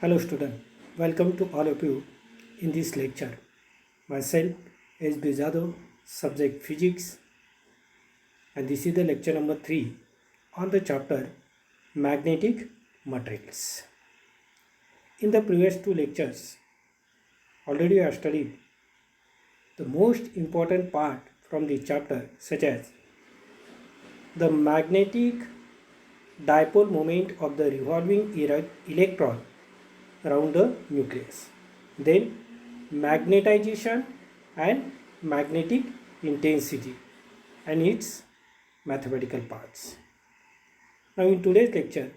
Hello student, welcome to all of you in this lecture. Myself is Bizado, subject physics, and this is the lecture number 3 on the chapter magnetic materials. In the previous two lectures, already I have studied the most important part from the chapter, such as the magnetic dipole moment of the revolving electron around the nucleus. Then magnetization and magnetic intensity and its mathematical parts. Now in today's lecture,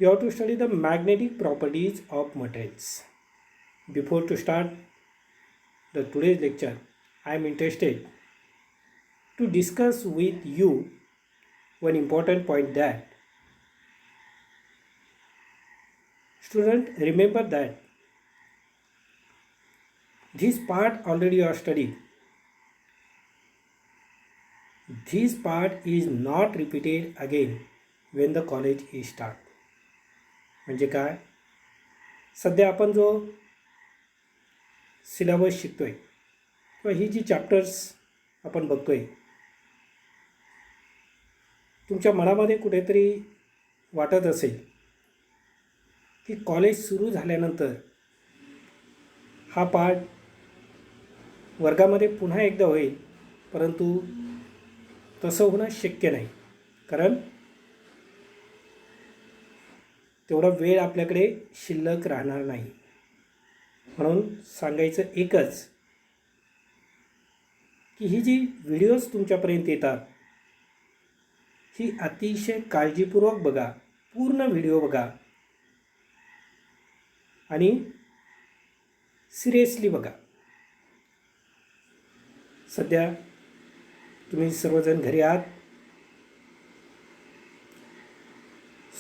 you have to study the magnetic properties of materials. Before to start the today's lecture, I am interested to discuss with you one important point that student remember that this part already you have studied. This part is not repeated again when the college is start. म्हणजे काय सध्या आपण जो syllabus शिकतोय किंवा ही जी chapters आपण बघतोय तुमच्या मनामध्ये कुठेतरी वाटत असेल की कॉलेज सुरू झाल्यानंतर हा पाठ वर्गामध्ये पुन्हा एकदा होईल, परंतु तसं होणं शक्य नाही, कारण तेवढा वेळ आपल्याकडे शिल्लक राहणार नाही. म्हणून सांगायचं एकच की ही जी व्हिडिओज तुमच्यापर्यंत येतात ही अतिशय काळजीपूर्वक बघा, पूर्ण व्हिडिओ बघा आणि सिरियसली बघा. सध्या तुम्ही सर्वजण घरी आहात,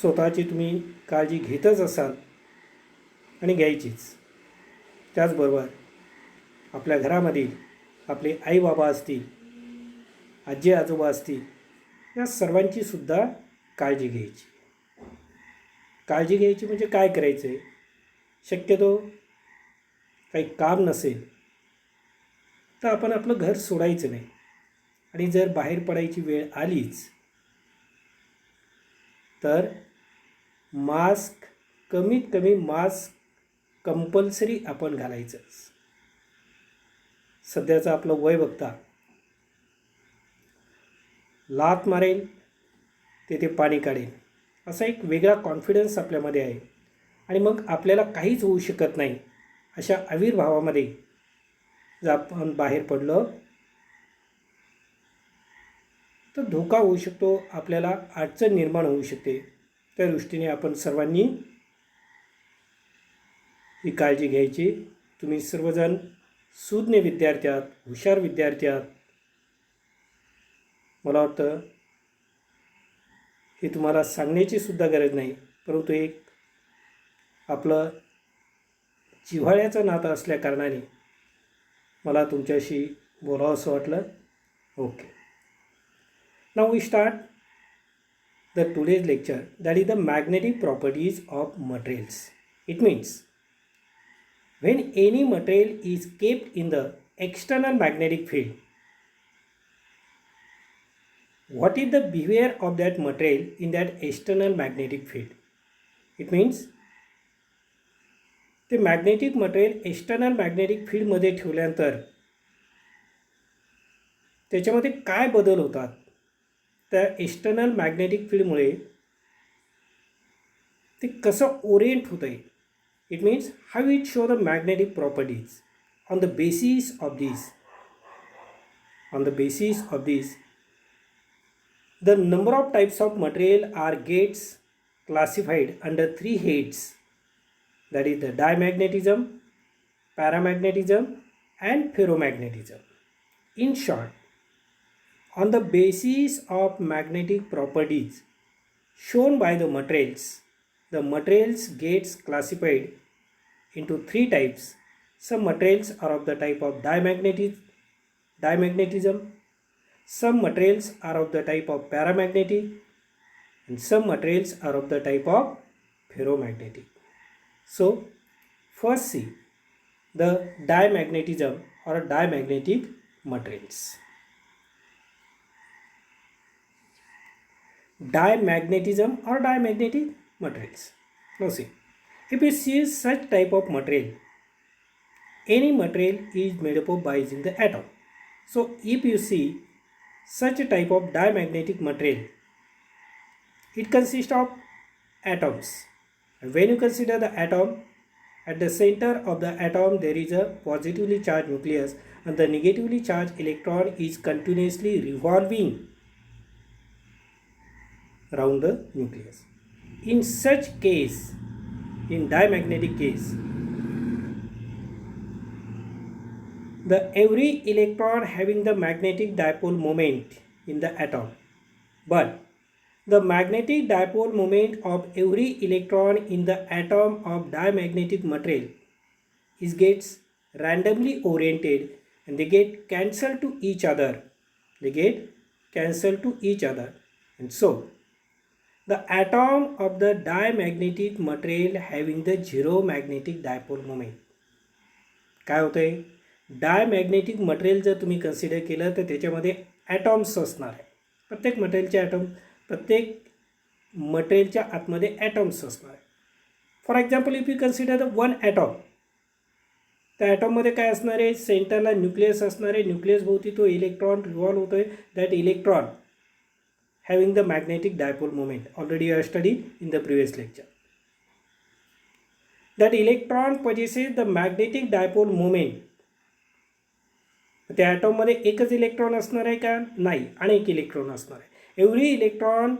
स्वतःची तुम्ही काळजी घेतच असाल आणि घ्यायचीच. त्याचबरोबर आपल्या घरामधील आपले आई बाबा असतील, आजी आजोबा असतील, या सर्वांची सुद्धा काळजी घ्यायची. काळजी घ्यायची म्हणजे काय करायचं आहे, शक्यतो काही काम नसेल तर आपण आपलं घर सोडायचं नाही, आणि जर बाहेर पडायची वेळ आलीच तर मास्क, कमीत कमी मास्क कंपल्सरी आपण घालायचंच. सध्याचं आपलं वय बघता लात मारेल तेथे पाणी काढेल असा एक वेगळा कॉन्फिडन्स आपल्यामध्ये आहे, आणि मग आपल्याला काहीच होऊ शकत नाही अशा आविर्भावामध्ये जर आपण बाहेर पडलो तर धोका होऊ शकतो, आपल्याला अडचण निर्माण होऊ शकते. त्या दृष्टीने आपण सर्वांनी ही काळजी घ्यायची. तुम्ही सर्वजण सुज्ञ विद्यार्थी आहात, हुशार विद्यार्थी आहात. मला वाटतं हे तुम्हाला सांगण्याची सुद्धा गरज नाही, परंतु एक आपलं जिव्हाळ्याचं नातं असल्या कारणाने मला तुमच्याशी बोलावं असं वाटलं. Okay, now we start the today's lecture, that is the magnetic properties of materials. It means when any material is kept in the external magnetic field, what is the behavior of that material in that external magnetic field? It means ते magnetic material external magnetic फील्डमध्ये ठेवल्यानंतर त्याच्यामध्ये काय बदल होतात, त्या external magnetic फील्डमुळे ते कसं ओरिएंट होतं आहे. It means how it show the magnetic properties. On the basis of this the number of types of material are gets classified under 3 heads, that is the diamagnetism, paramagnetism and ferromagnetism. In short, on the basis of magnetic properties shown by the materials gets classified into 3 types. Some materials are of the type of diamagnetism, some materials are of the type of paramagnetic, and some materials are of the type of ferromagnetic. So first see the diamagnetism or diamagnetic materials. Diamagnetism or diamagnetic materials. Now see, if you see such type of material, any material is made up of by using the atom. So if you see such a type of diamagnetic material, it consists of atoms. And when you consider the atom, at the center of the atom there is a positively charged nucleus and the negatively charged electron is continuously revolving around the nucleus. In such case, in diamagnetic case, the every electron having the magnetic dipole moment in the atom, but the magnetic dipole moment of every electron in the atom of diamagnetic material is gets randomly oriented and they get cancelled to each other. And so the atom of the diamagnetic material having the zero magnetic dipole moment. काय होतंय, diamagnetic material जर तुम्ही consider केलं तर त्याच्यामध्ये ॲटॉम्स असणार आहे. प्रत्येक मटेरियलच्या आतमध्ये ॲटॉम्स असणार आहे. For example if you consider the one atom, त्या ॲटॉममध्ये काय असणार आहे, सेंटरला न्यूक्लियस असणार आहे. न्यूक्लियस भोवती तो इलेक्ट्रॉन रिव्हॉल्व होतो आहे. That electron having the magnetic dipole moment. Already I have studied in the previous lecture. That electron possesses the magnetic dipole moment. त्या ॲटॉममध्ये एकच इलेक्ट्रॉन असणार आहे का? नाही, अनेक इलेक्ट्रॉन असणार आहे. Every electron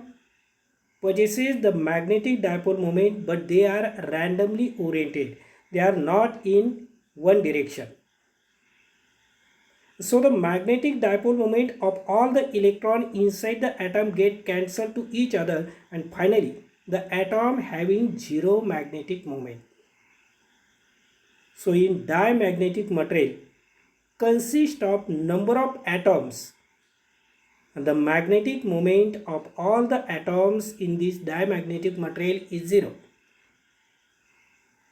possesses the magnetic dipole moment, but they are randomly oriented. They are not in one direction. So the magnetic dipole moment of all the electron inside the atom get cancelled to each other and finally the atom having zero magnetic moment. So in diamagnetic material consists of number of atoms and the magnetic moment of all the atoms in this diamagnetic material is zero.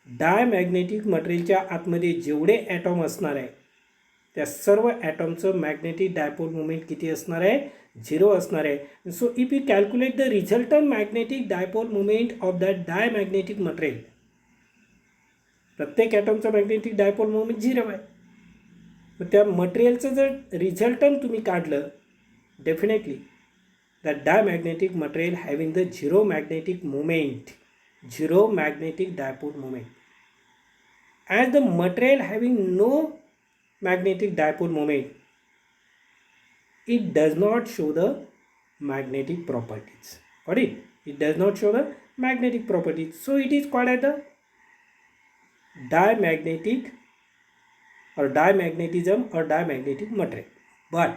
Diamagnetic materialच्या आतमध्ये जेवढे atom असणार आहे त्या सर्व ॲटॉमचं magnetic dipole moment किती असणार आहे? झिरो असणार आहे. So if you calculate the resultant magnetic dipole moment of that diamagnetic material, प्रत्येक ॲटॉमचं मॅग्नेटिक डायपोल मोमेंट झिरो आहे. मग त्या मटेरियलचं जर रिझल्टंट तुम्ही काढलं, definitely that diamagnetic material having the zero magnetic dipole moment. As the material having no magnetic dipole moment, it does not show the magnetic properties. Got it? It does not show the magnetic properties. So it is called as the diamagnetic or diamagnetism or diamagnetic material. But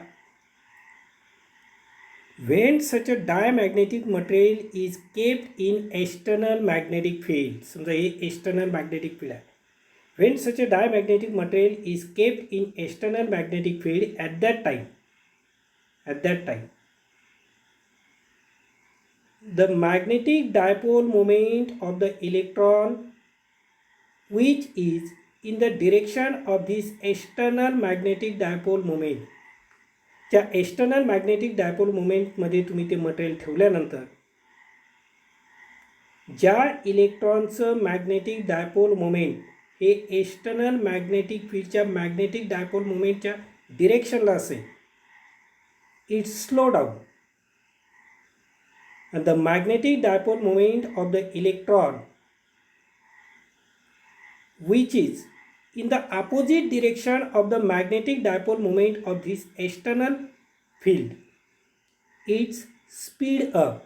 when such a diamagnetic material is kept in external magnetic field, समजा हे external magnetic field आहे. When such a diamagnetic material is kept in external magnetic field, at that time the magnetic dipole moment of the electron which is in the direction of this external magnetic dipole moment, त्या external magnetic dipole moment मध्ये तुम्ही ते material ठेवल्यानंतर ज्या इलेक्ट्रॉनचं magnetic dipole moment हे external magnetic फील्डच्या magnetic dipole मोमेंटच्या डिरेक्शनला असेल, it slow down and the magnetic dipole moment of the electron which is in the opposite direction of the magnetic dipole moment of this external field, its speed up.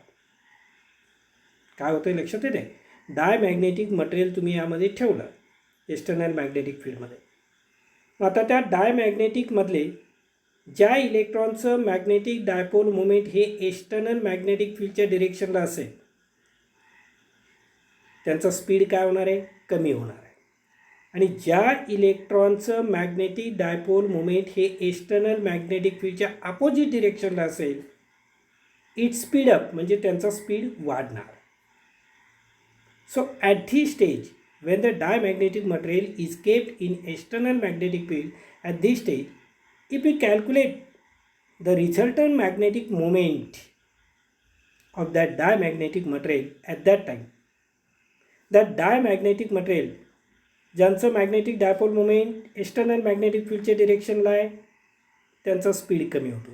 काय होतं लक्षात येते? Diamagnetic material तुम्ही यामध्ये ठेवलं external magnetic फील्डमध्ये. आता त्या डायमॅग्नेटिकमधले ज्या इलेक्ट्रॉनचं मॅग्नेटिक डायपोल मोमेंट हे एक्सटर्नल मॅग्नेटिक फील्डच्या डिरेक्शनला असेल, त्यांचा स्पीड काय होणार आहे? कमी होणार आहे. आणि ज्या इलेक्ट्रॉनचं मॅग्नेटिक डायपोल मोमेंट हे एक्सटर्नल मॅग्नेटिक फील्डच्या अपोजिट डिरेक्शनला असेल, इट स्पीड अप म्हणजे त्यांचा स्पीड वाढणार. So at this stage, when the diamagnetic material is kept in external magnetic field, at this stage, if we calculate the resultant magnetic moment of that diamagnetic material at that time, that diamagnetic material ज्यांचं magnetic dipole moment external magnetic फील्डच्या डिरेक्शनला आहे त्यांचा speed कमी होतो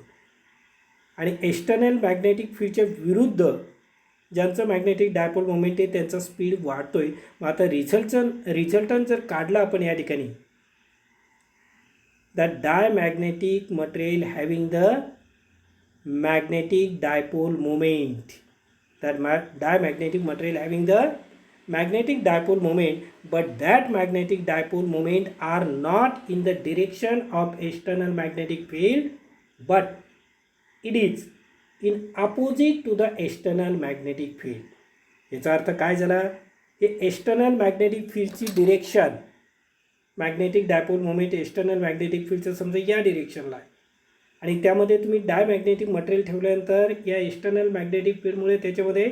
आणि external magnetic फील्डच्या विरुद्ध ज्यांचं मॅग्नेटिक डायपोल मोमेंट आहे त्यांचा स्पीड वाढतो आहे. मग आता रिझल्टंट जर काढला आपण या ठिकाणी, the diamagnetic material having the magnetic dipole moment, that diamagnetic material having the magnetic dipole moment, but that magnetic dipole moment are not in the direction of external magnetic field, but it is in opposite to the external magnetic field. याचा अर्थ काय झाला, हे external magnetic फील्डची डिरेक्शन, magnetic dipole moment external magnetic फील्डचं समजा या डिरेक्शनला आहे आणि त्यामध्ये तुम्ही डायमॅग्नेटिक मटेरियल ठेवल्यानंतर या एक्सटर्नल मॅग्नेटिक फील्डमुळे त्याच्यामध्ये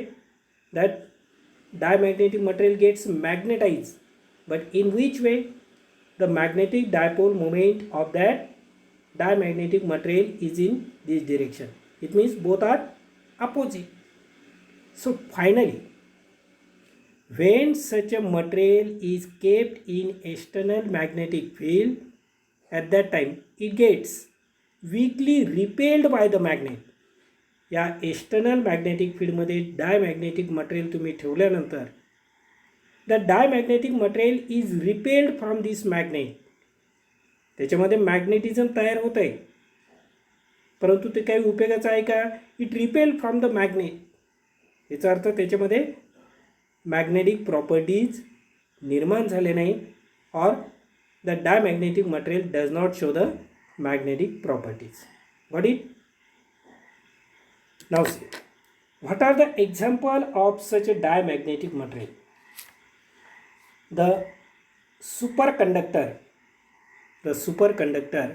that diamagnetic material gets magnetize, but in which way the magnetic dipole moment of that diamagnetic material is in this direction. It means both are opposite. So finally, when such a material is kept in external magnetic field, at that time it gets weakly repelled by the magnet. या external magnetic फील्डमध्ये diamagnetic material तुम्ही ठेवल्यानंतर the diamagnetic material is repelled from this magnet. त्याच्यामध्ये magnetism तयार होत आहे, परंतु ते काही उपयोगाचं आहे का, it repel from the magnet. याचा अर्थ त्याच्यामध्ये मॅग्नेटिक प्रॉपर्टीज निर्माण झाले नाही, और the diamagnetic material does not show the magnetic properties. Got it? Now see, what are the example of such a diamagnetic material? The superconductor. The superconductor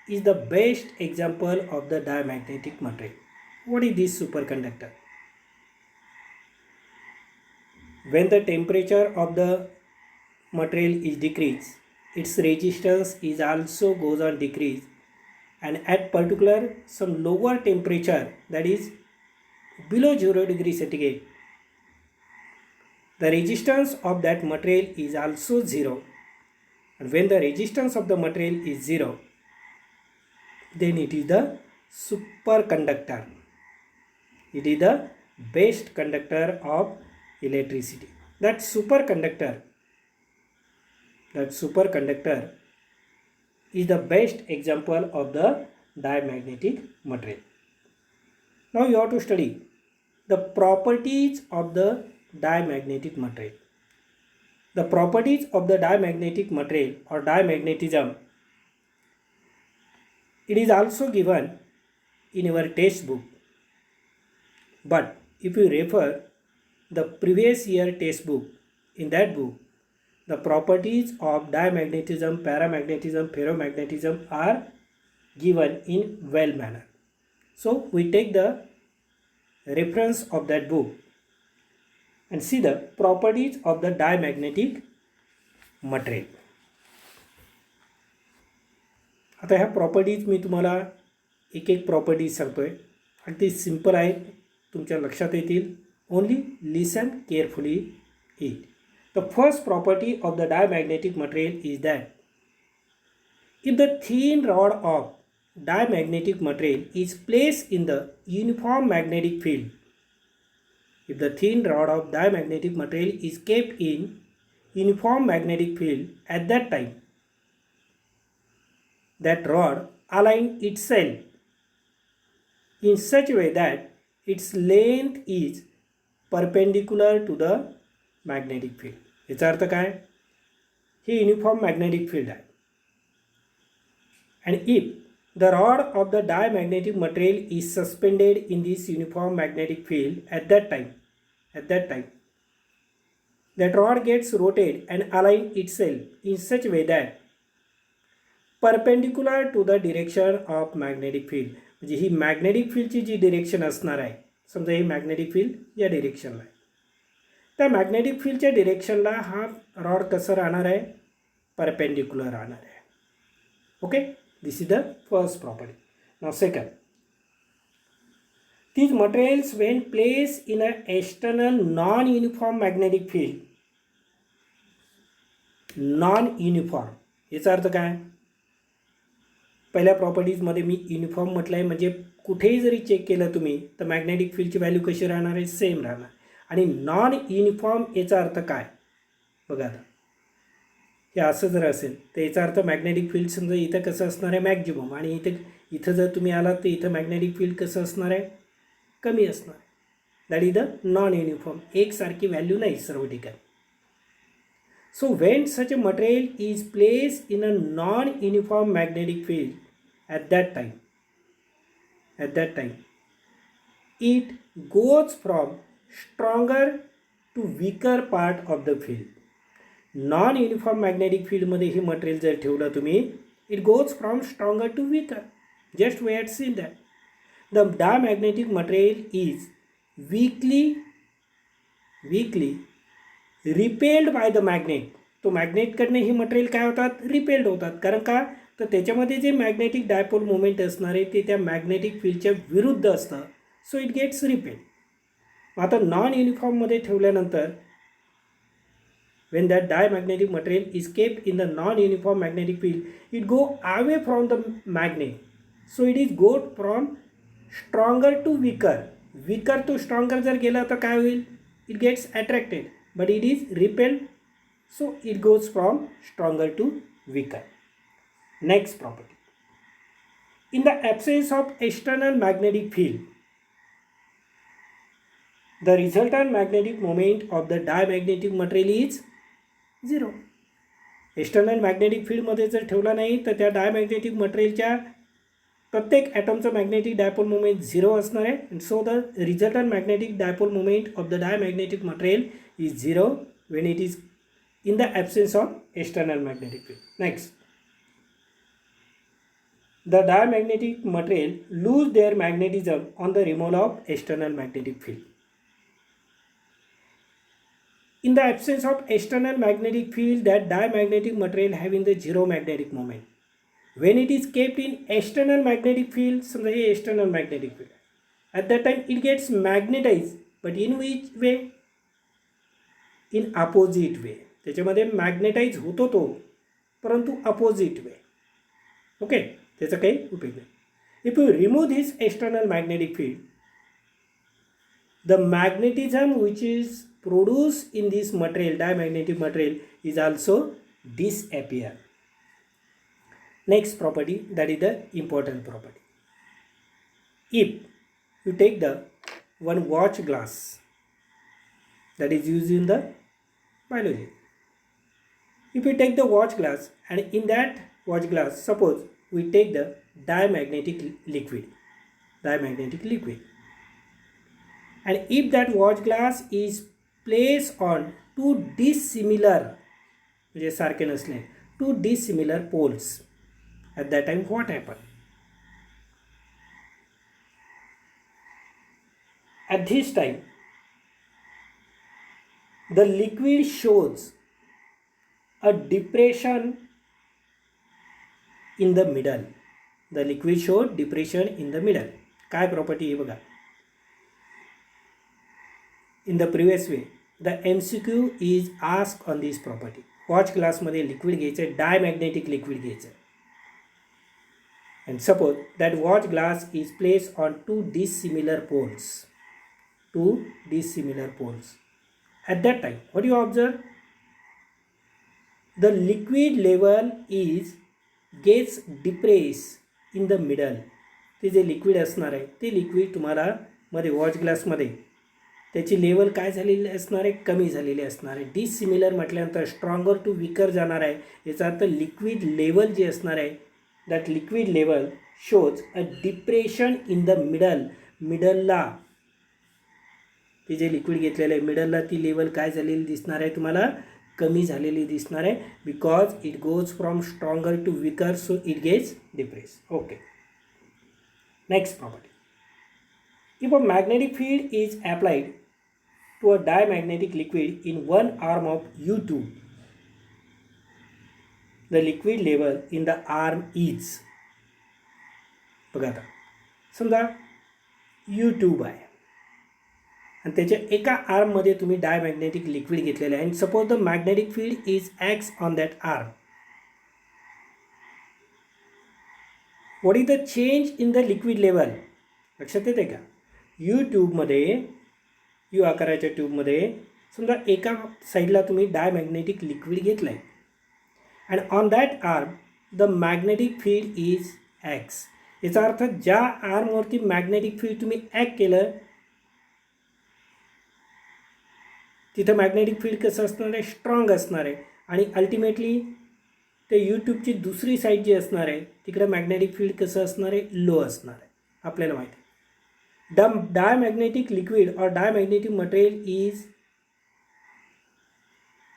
is the best example of the diamagnetic material. What is this superconductor? When the temperature of the material is decreased, its resistance is also goes on decrease, and at particular some lower temperature, that is below 0 degree centigrade, the resistance of that material is also zero. And when the resistance of the material is zero, then it is the superconductor. It is the best conductor of electricity. That superconductor is the best example of the diamagnetic material. Now you have to study the properties of the diamagnetic material. The properties of the diamagnetic material or diamagnetism, it is also given in your textbook, but if you refer the previous year textbook, in that book the properties of diamagnetism, paramagnetism, ferromagnetism are given in well manner. So we take the reference of that book and see the properties of the diamagnetic material. आता ह्या properties मी तुम्हाला एक एक properties सांगतोय, अगदी simple आहेत, तुमच्या लक्षात येतील. Only listen carefully it. The first property of the diamagnetic material is that if the thin rod of diamagnetic material is placed in the uniform magnetic field, if the thin rod of diamagnetic material is kept in uniform magnetic field, at that time that rod aligns itself in such a way that its length is perpendicular to the magnetic field. याचा अर्थ काय, हे uniform magnetic field आहे, and if the rod of the diamagnetic material is suspended in this uniform magnetic field, at that time that rod gets rotated and align itself in such a way that perpendicular to the direction of magnetic field. म्हणजे ही magnetic फील्डची जी direction असणार आहे, समजा ही magnetic field या डिरेक्शनला आहे, त्या magnetic फील्डच्या डिरेक्शनला हा रॉड कसं राहणार आहे, परपेंडिक्युलर राहणार आहे. Okay, this is the first property. Now second, these materials when placed in an external non-uniform magnetic field, non-uniform याचा अर्थ काय, पहिल्या प्रॉपर्टीजमध्ये मी युनिफॉर्म म्हटलं आहे, म्हणजे कुठेही जरी चेक केलं तुम्ही तर मॅग्नेटिक फील्डची व्हॅल्यू कशी राहणार आहे, सेम राहणार. आणि नॉन युनिफॉर्म याचा अर्थ काय बघा. आता हे असं जर असेल तर याचा अर्थ मॅग्नेटिक फील्ड समजा इथं कसं असणार आहे, मॅक्झिमम, आणि इथं जर तुम्ही आलात तर इथं मॅग्नेटिक फील्ड कसं असणार आहे, कमी असणार. That is the non uniform, एकसारखी व्हॅल्यू नाही सर्व ठिकाणी. So when such a material is place in a non uniform magnetic field at that time it goes from stronger to weaker part of the field. Non uniform magnetic फील्डमध्ये हे material जर ठेवलं तुम्ही, it goes from stronger to weaker. Just we had seen that the diamagnetic material is weakly repelled by the magnet. तो मॅग्नेटकडनं हे material काय होतात, repelled होतात. कारण का, तर त्याच्यामध्ये जे मॅग्नेटिक डायपोल मोमेंट असणार आहे ते त्या मॅग्नेटिक फील्डच्या विरुद्ध असतं. So it gets repelled. आता नॉन युनिफॉर्ममध्ये ठेवल्यानंतर when that diamagnetic material is kept in the non-uniform magnetic field, it go away from the magnet. So it is go from stronger to weaker. Weaker to stronger जर गेला तर काय होईल, it gets attracted, but it is repelled. So it goes from stronger to weaker. Next property. In the absence of external magnetic field, the resultant magnetic moment of the diamagnetic material is 0. External magnetic फील्डमध्ये जर ठेवला नाही तर त्या diamagnetic मटेरियलच्या प्रत्येक ॲटमचं magnetic dipole moment 0 असणार आहे. So the resultant magnetic dipole moment of the diamagnetic material is 0 when it is in the absence of external magnetic field. Next, the diamagnetic material lose their magnetism on the removal of external magnetic field. In the absence of external magnetic field, that diamagnetic material having the 0 magnetic moment. When it is kept in external magnetic field, समजा हे external magnetic field, at that time it gets magnetized, but in which way? In opposite way. त्याच्यामध्ये magnetise होतो तो, परंतु opposite way. Okay, त्याचा काही उपयोग नाही. If you remove this external magnetic field, the magnetism which is produced in this material, diamagnetic material, is also disappear. Next property, that is the important property. If you take the one watch glass that is used in the biology, if we take the watch glass and in that watch glass suppose we take the diamagnetic liquid, and if that watch glass is placed on two dissimilar, म्हणजे सारखे नसले, two dissimilar poles, at that time what happen? At this time the liquid shows a depression in the middle. The liquid showed depression in the middle. काय property आहे बघा. In the previous way, the MCQ is asked on this property. Watch ग्लासमध्ये liquid घ्यायचं, diamagnetic liquid घ्यायचं, and suppose that watch glass is placed on two dissimilar poles. At that time, what do you observe? The liquid level gets depressed in the middle. ते जे liquid असणार आहे ते liquid तुम्हाला मध्ये watch ग्लासमध्ये त्याची level काय झालेली असणार आहे, कमी झालेली असणार आहे. डिसिमिलर म्हटल्यानंतर स्ट्रॉंगर टू विकर जाणार आहे. याचा अर्थ लिक्विड लेवल जे असणार आहे, that liquid level shows a depression in the मिडलला ते जे लिक्विड घेतलेलं आहे मिडलला ती लेवल काय झालेली दिसणार आहे, तुम्हाला कमी झालेली दिसणार आहे. Because it goes from stronger to weaker, so it gets depress. Okay, next property. If a magnetic field is applied to a diamagnetic liquid in one arm of U tube, the liquid level in the arm is. बघा आता समजा U tube आहे आणि त्याच्या एका आर्ममध्ये तुम्ही diamagnetic liquid घेतलेलं आहे, and suppose the magnetic field is acts on that arm. What is the change in the liquid level? लक्षात येते का? यू ट्यूबमध्ये, यू आकाराच्या ट्यूबमध्ये समजा एका साईडला तुम्ही डायमॅग्नेटिक लिक्विड घेतलं आहे and on that arm the magnetic field is acts. याचा अर्थ ज्या आर्मवरती मॅग्नेटिक फील्ड तुम्ही ॲक्ट केलं तिथं मॅग्नेटिक फील्ड कसं असणार आहे? स्ट्रॉंग असणार आहे. आणि अल्टिमेटली ते यूट्यूबची दुसरी साईड जी असणार आहे तिकडे मॅग्नेटिक फील्ड कसं असणार आहे? लो असणार आहे. आपल्याला माहिती आहे डायमॅग्नेटिक लिक्विड और diamagnetic material is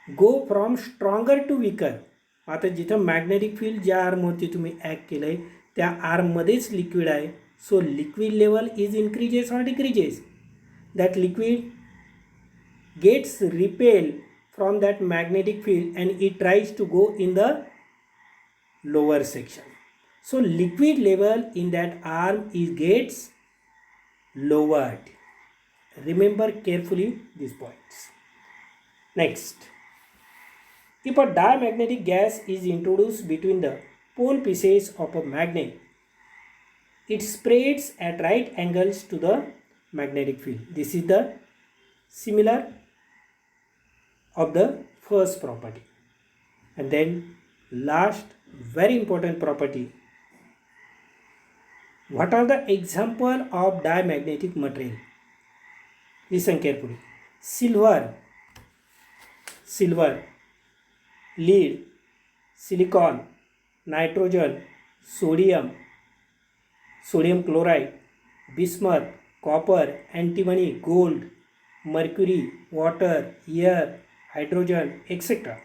go from stronger to weaker. आता जिथं मॅग्नेटिक फील्ड ज्या आर्मवरती तुम्ही ॲक्ट केलं आहे त्या आर्ममध्येच लिक्विड आहे. सो liquid level is increases or decreases? That liquid gets repelled from that magnetic field and it tries to go in the lower section. So liquid level in that arm gets lowered. Remember carefully these points. Next, if a diamagnetic gas is introduced between the pole pieces of a magnet, it spreads at right angles to the magnetic field. This is the similar of the first property. And then last very important property, what are the example of diamagnetic material? Listen carefully. Silver, lead, silicon, nitrogen, sodium chloride, bismuth, copper, antimony, gold, mercury, water, air, hydrogen, etc.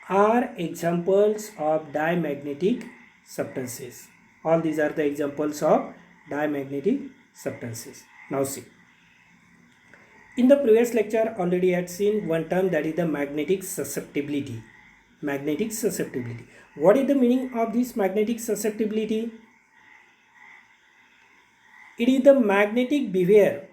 are examples of diamagnetic substances. All these are the examples of diamagnetic substances. Now see. In the previous lecture already I had seen one term, that is the magnetic susceptibility. Magnetic susceptibility. What is the meaning of this magnetic susceptibility? It is the magnetic behavior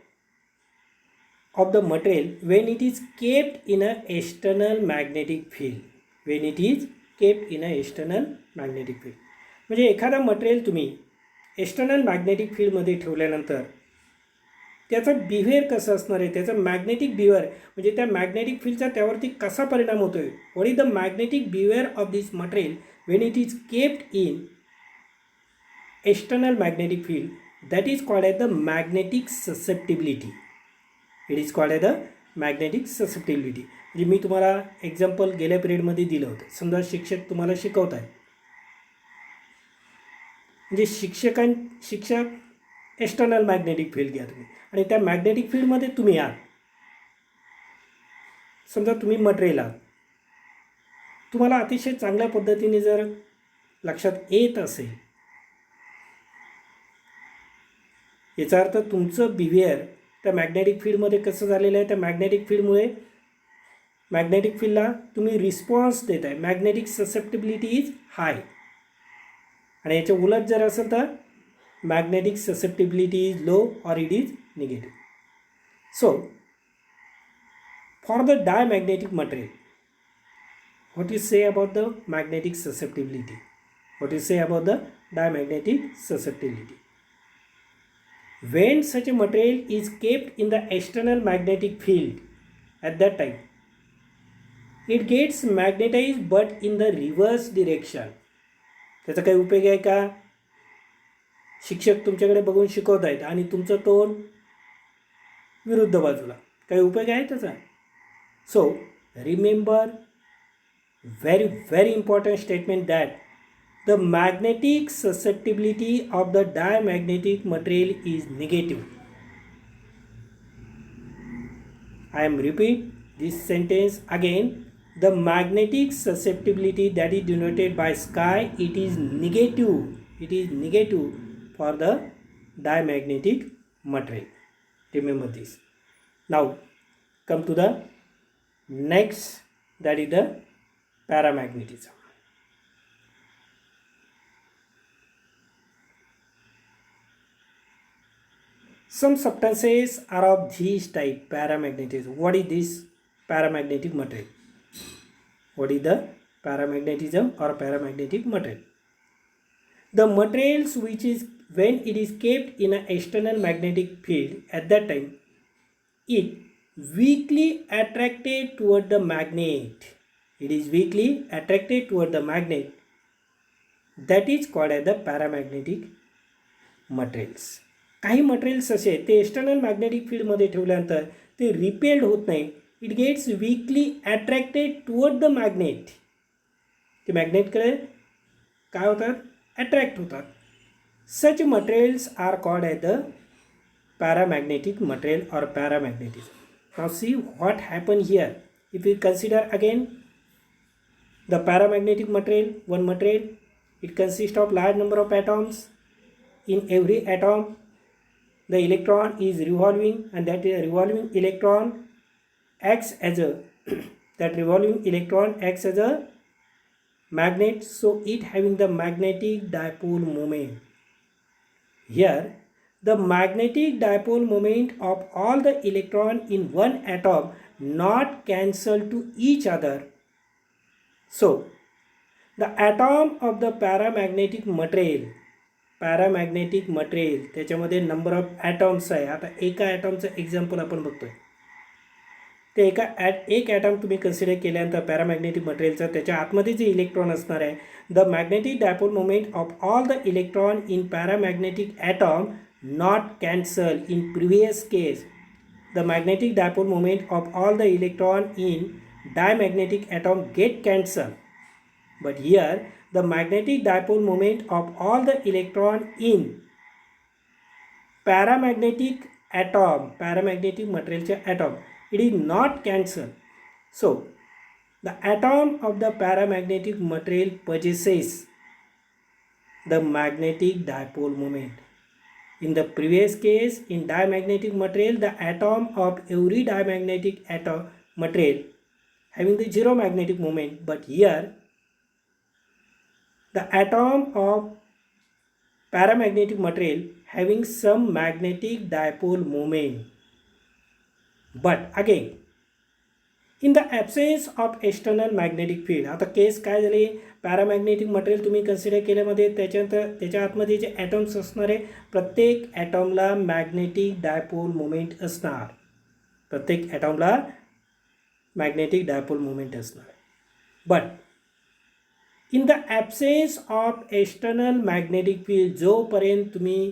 of the material when it is kept in a external magnetic field. When it is kept in a external magnetic field. म्हणजे एखादा material तुम्ही external magnetic फील्डमध्ये ठेवल्यानंतर त्याचं behaviour कसं असणार आहे, त्याचं मॅग्नेटिक बिहेवियर म्हणजे त्या मॅग्नेटिक फील्डचा त्यावरती कसा परिणाम होतो आहे. What is the magnetic behaviour of this material when it is kept in external magnetic field, that is called as the magnetic susceptibility. It is called as the magnetic susceptibility. म्हणजे मी तुम्हाला example गेल्या पिरियडमध्ये दिलं होतं. समजा शिक्षक तुम्हाला शिकवत आहे, म्हणजे शिक्षक एक्सटर्नल मॅग्नेटिक फील्ड घ्या तुम्ही आणि त्या मॅग्नेटिक फील्डमध्ये तुम्ही आहात. समजा तुम्ही मटेरियल आहात, तुम्हाला अतिशय चांगल्या पद्धतीने जर लक्षात येत असेल, याचा अर्थ तुमचं बिहेवियर त्या मॅग्नेटिक फील्डमध्ये कसं झालेलं आहे, त्या मॅग्नेटिक फील्डमुळे मॅग्नेटिक फील्डला तुम्ही रिस्पॉन्स देत आहे. Magnetic susceptibility is high. आणि याच्या उलट जर असेल तर magnetic susceptibility is low or it is negative. So for the diamagnetic material, what is say about the magnetic susceptibility? What is say about the diamagnetic susceptibility? When such a material is kept in the external magnetic field, at that time it gets magnetized but in the reverse direction. त्याचा काही उपयोग आहे का? शिक्षक तुमच्याकडे बघून शिकवत आहेत आणि तुमचं तोंड विरुद्ध बाजूला, काही उपयोग आहे त्याचा? So remember very very important statement that the magnetic susceptibility of the diamagnetic material is negative. I am repeat this sentence again. The magnetic susceptibility that is denoted by sky, it is negative. It is negative for the diamagnetic material. Remember this. Now come to the next, that is the paramagnetism. Some substances are of this type, paramagnetism. What is this paramagnetic material? What is the paramagnetism or paramagnetic material? The materials which is, when it is kept in an external magnetic field, at that time it weakly attracted toward the magnet. It is weakly attracted toward the magnet. That is called as the paramagnetic materials. काही materials असे ते external magnetic फील्डमध्ये ठेवल्यानंतर ते repelled होत नाही. It gets weakly attracted toward the magnet. ते मॅग्नेटकडे काय होतात, अट्रॅक्ट होतात. Such materials are called as the paramagnetic material or paramagnetism. Now see what happened here. If we consider again the paramagnetic material, one material, it consists of large number of atoms. In every atom the electron is revolving, and that revolving electron acts as a that revolving electron acts as a magnet, so it having the magnetic dipole moment. Here the magnetic dipole moment of all the electron in one atom not cancel to each other. So the atom of the paramagnetic material त्याच्यामध्ये number of ॲटॉम्स आहे. आता एका ॲटॉमचं example आपण बघतोय. ते एक atom तुम्ही consider केल्यानंतर पॅरामॅग्नेटिक मटेरियलचा, त्याच्या आतमध्ये जे इलेक्ट्रॉन असणार आहे, the magnetic dipole moment of all the electron in paramagnetic atom not cancel. In previous case the magnetic dipole moment of all the electron in diamagnetic atom get cancelled, but here the magnetic dipole moment of all the electron in paramagnetic atom, paramagnetic material atom, it is not cancelled. So the atom of the paramagnetic material possesses the magnetic dipole moment. In the previous case, in diamagnetic material, the atom of every diamagnetic atom material having the zero magnetic moment, but here the atom of paramagnetic material having some magnetic dipole moment. But again, in the absence of external magnetic field, आता case काय झाली, paramagnetic material तुम्ही consider केल्यामध्ये त्याच्यानंतर त्याच्या आतमध्ये जे atoms असणार आहे, प्रत्येक ॲटॉमला मॅग्नेटिक डायपोल मोमेंट असणार. प्रत्येक ॲटॉमला मॅग्नेटिक डायपोल मोमेंट असणार. But in the absence of external magnetic field, जोपर्यंत तुम्ही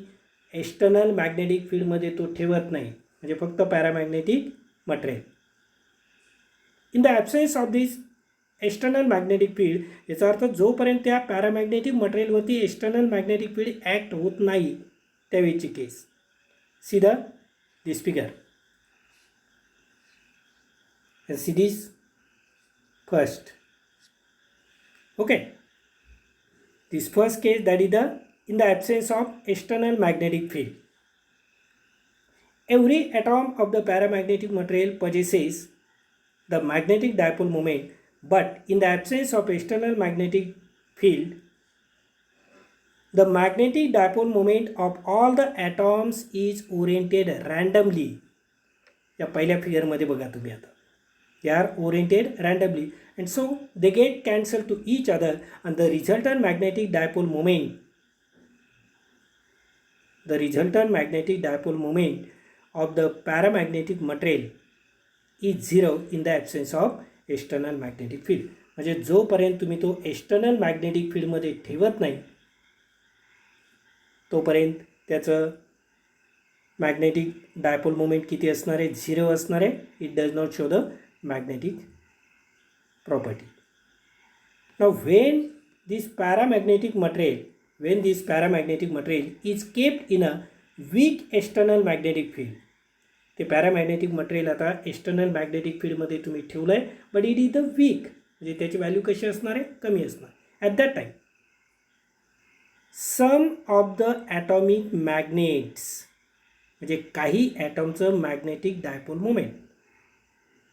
एक्सटर्नल मॅग्नेटिक फील्डमध्ये तो ठेवत नाही, म्हणजे फक्त paramagnetic material, in the absence of this external magnetic field, याचा अर्थ जोपर्यंत त्या पॅरामॅग्नेटिक मटेरियलवरती एक्सटर्नल मॅग्नेटिक फील्ड ॲक्ट होत नाही त्यावेळीची case. See this figure, see this first. Okay, this first case, that is the in the absence of external magnetic field. Every atom of the paramagnetic material possesses the magnetic dipole moment, but in the absence of external magnetic field, the magnetic dipole moment of all the atoms is oriented randomly. या पहिल्या फिगरमध्ये बघा तुम्ही, आता they are oriented randomly, and so they get cancelled to each other, and the resultant magnetic dipole moment of the paramagnetic material is zero in the absence of external magnetic field. म्हणजे जोपर्यंत तुम्ही तो external magnetic फील्डमध्ये ठेवत नाही तोपर्यंत त्याचं magnetic dipole moment किती असणार आहे, झिरो असणार आहे. It does not show the magnetic property. Now when this paramagnetic material is kept in a weak external magnetic field, ते पॅरामॅग्नेटिक मटेरियल आता एक्सटर्नल मॅग्नेटिक फील्डमध्ये तुम्ही ठेवलं आहे, but it is the weak, म्हणजे त्याची व्हॅल्यू कशी असणार आहे, कमी असणार. At that time some of the atomic magnets म्हणजे काही ॲटमचं magnetic dipole moment.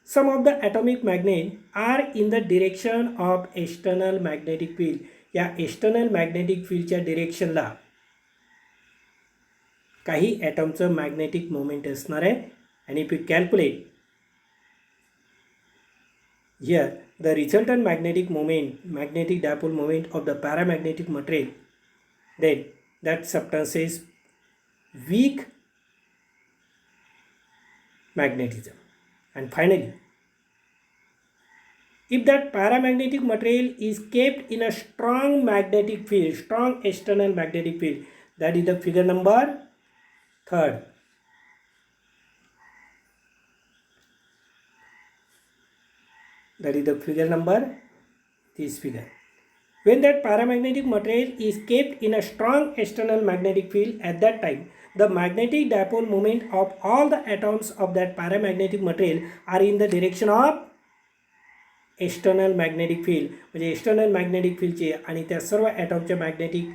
Some of the atomic magnet are in the direction of external magnetic field. या एक्सटर्नल मॅग्नेटिक फील्डच्या डिरेक्शनला काही ॲटमचं मॅग्नेटिक मोमेंट असणार आहे. आणि if you calculate here the resultant magnetic moment, magnetic dipole moment of the paramagnetic material, then that substance is weak magnetism. And finally, if that paramagnetic material is kept in a strong magnetic field, strong external magnetic field, that is the figure number 3rd. That is the figure number, this figure. When that paramagnetic material is kept in a strong external magnetic field, at that time the magnetic dipole moment of all the atoms of that paramagnetic material are in the direction of external magnetic field. म्हणजे external magnetic फील्डचे आणि त्या सर्व ॲटॉमच्या magnetic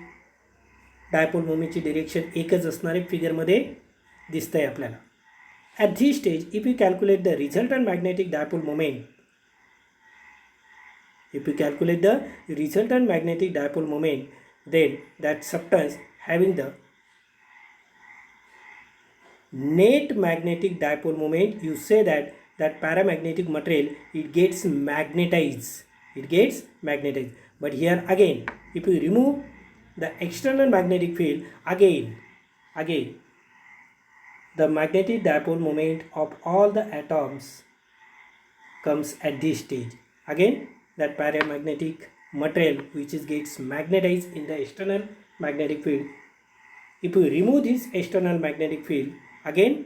dipole मोमेंटची direction एकच असणारे फिगरमध्ये दिसतंय आपल्याला. At this stage if you calculate the resultant magnetic dipole moment, if you calculate the resultant magnetic dipole moment, then that substance having the net magnetic dipole moment, you say that that paramagnetic material, it gets magnetized. But here again, if you remove the external magnetic field, again the magnetic dipole moment of all the atoms comes at this stage. Again that paramagnetic material which gets magnetized in the external magnetic field. If we remove this external magnetic field, again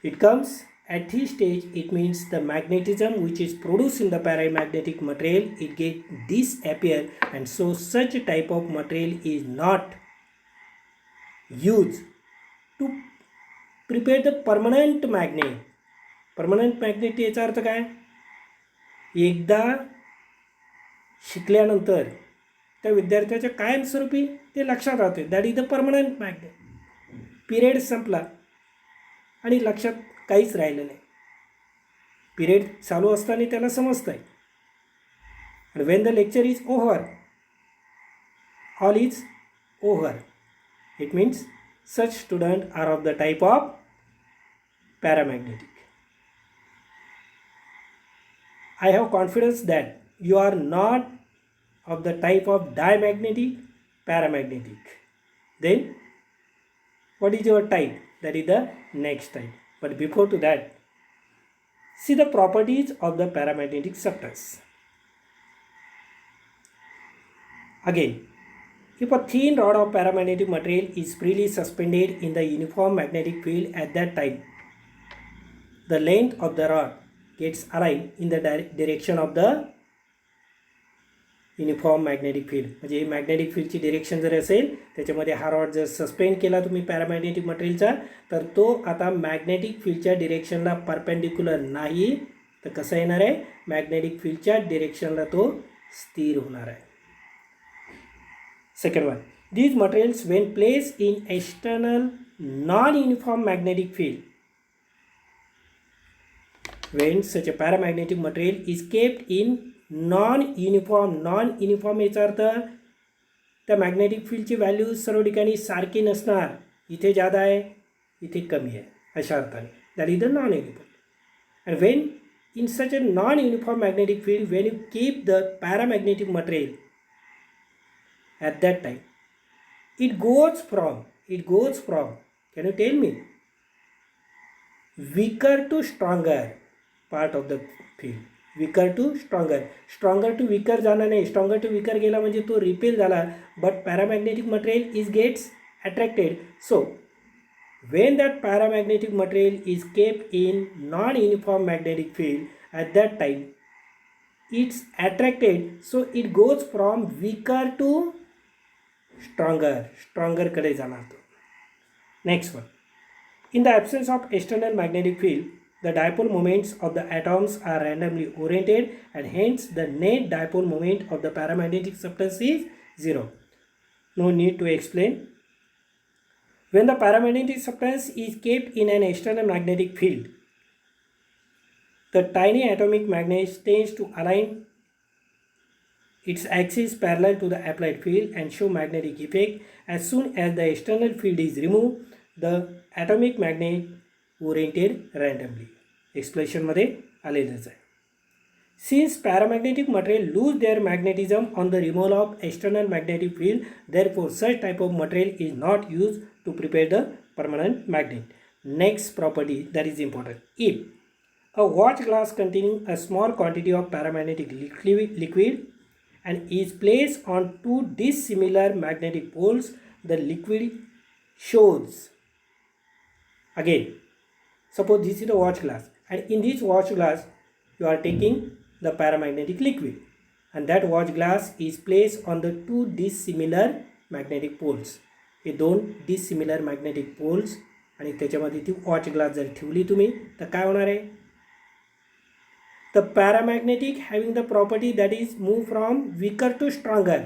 it comes at this stage. It means the magnetism which is produced in the paramagnetic material, it get disappear, and so such a type of material is not used to prepare the permanent magnet. Permanent magnet याचा अर्थ काय? एकदा शिकल्यानंतर त्या विद्यार्थ्याच्या कायमस्वरूपी ते लक्षात राहते. That is the permanent magnet. Period संपला आणि लक्षात काहीच राहिलं नाही. पिरियड चालू असताना त्याला समजतं आहे. आणि when the lecture is over, all is over. It means such students are of the type of paramagnetic. I have confidence that you are not of the type of diamagnetic, paramagnetic. Then what is your type? That is the next type. But before to that, see the properties of the paramagnetic substance. Again, if a thin rod of paramagnetic material is freely suspended in the uniform magnetic field, at that time the length of the rod gets aligned in the direction of the uniform magnetic field. म्हणजे magnetic फील्डची direction जर असेल, त्याच्यामध्ये हा rod जर suspend केला तुम्ही paramagnetic मटेरियलचा, तर तो आता मॅग्नेटिक फील्डच्या डिरेक्शनला परपेंडिक्युलर नाही, तर कसं येणार आहे? मॅग्नेटिक फील्डच्या डिरेक्शनला तो स्थिर होणार आहे. Second one, these materials when placed in external non-uniform magnetic field, when such a paramagnetic material is kept in non-uniform याचा अर्थ त्या मॅग्नेटिक फील्डची व्हॅल्यू सर्व ठिकाणी सारखी नसणार, इथे जादा आहे इथे कमी आहे अशा अर्थाने. That is the non uniform. And when in such a non uniform magnetic field, when you keep the paramagnetic material, at that time it goes from, can you tell me, weaker to stronger part of the field. weaker to stronger to weaker जाणार नाही. stronger to weaker गेला म्हणजे तो repel झाला, but paramagnetic material is gets attracted. So when that paramagnetic material is kept in non-uniform magnetic field, at that time it's attracted, so it goes from weaker to stronger कडे जाणार तो. Next one, in the absence of external magnetic field, the dipole moments of the atoms are randomly oriented, and hence the net dipole moment of the paramagnetic substance is 0. No need to explain. When the paramagnetic substance is kept in an external magnetic field, the tiny atomic magnet tends to align its axis parallel to the applied field and show magnetic effect. As soon as the external field is removed, the atomic magnet oriented randomly. Explanation मध्ये आलेलंच आहे. Since paramagnetic material lose their magnetism on the removal of external magnetic field, therefore such type of material is not used to prepare the permanent magnet. Next property that is important. If a watch glass containing a small quantity of paramagnetic liquid and is placed on two dissimilar magnetic poles, the liquid shows. Again, suppose this is a watch glass, and in this watch glass you are taking the paramagnetic liquid, and that watch glass is placed on the two dissimilar magnetic poles. हे दोन dissimilar magnetic poles आणि त्याच्यामध्ये ती watch glass जर ठेवली तुम्ही तर काय होणार आहे? The paramagnetic having the property that is move from weaker to stronger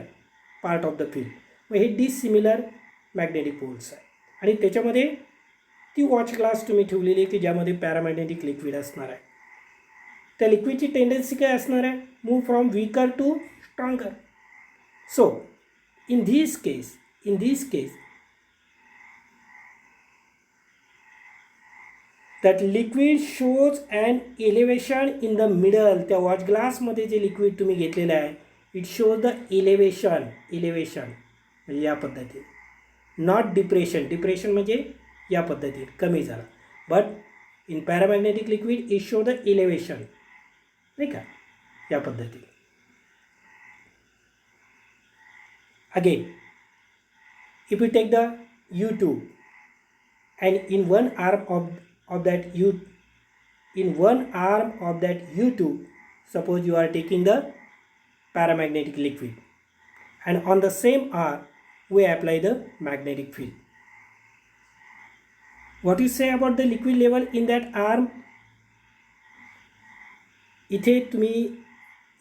part of the field. Mug hey dissimilar magnetic poles आहे आणि त्याच्यामध्ये ती वॉच ग्लास तुम्ही ठेवलेली आहे की ज्यामध्ये पॅरामॅग्नेटिक लिक्विड असणार आहे. त्या लिक्विडची टेंडन्सी काय असणार आहे? Move from weaker to stronger. So in this case that liquid shows an elevation in the middle. त्या वॉच ग्लासमध्ये जे लिक्विड तुम्ही घेतलेलं आहे इट शोज द इलेवेशन म्हणजे या पद्धतीने, नॉट डिप्रेशन म्हणजे या पद्धतीने कमी झाला, but in paramagnetic liquid it show the elevation, नाही का, या पद्धतीने. Again if you take the U2 and in one arm of that U2, suppose you are taking the paramagnetic liquid, and on the same arm we apply the magnetic field. What you say about the liquid level in that arm? इथे तुम्ही